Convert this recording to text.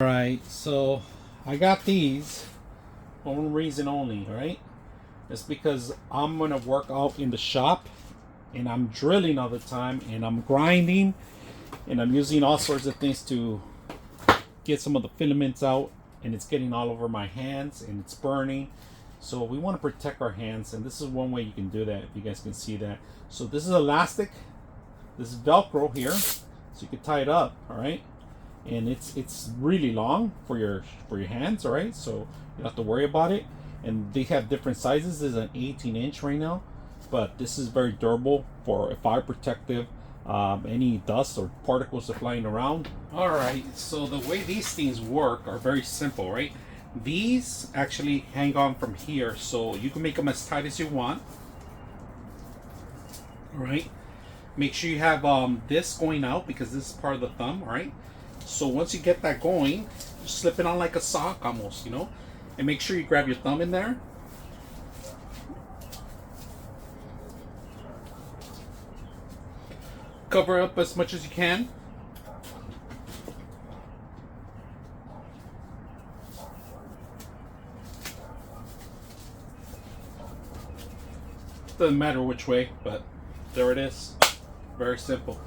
Alright, so I got these for one reason only, right? It's because I'm gonna work out in the shop and I'm drilling all the time and I'm grinding and I'm using all sorts of things to get some of the filaments out, and it's getting all over my hands and it's burning. So we want to protect our hands, and this is one way you can do that, if you guys can see that. So this is elastic, this is Velcro here, so you can tie it up, all right? And it's really long for your hands, all right? So you don't have to worry about it. And they have different sizes. This is an 18-inch right now, but this is very durable for fire protective. Any dust or particles are flying around. All right, so the way these things work are very simple, right? These actually hang on from here, so you can make them as tight as you want. All right, make sure you have this going out because this is part of the thumb, all right? So once you get that going, just slip it on like a sock almost, you know, and make sure you grab your thumb in there. Cover up as much as you can. Doesn't matter which way, but there it is. Very simple.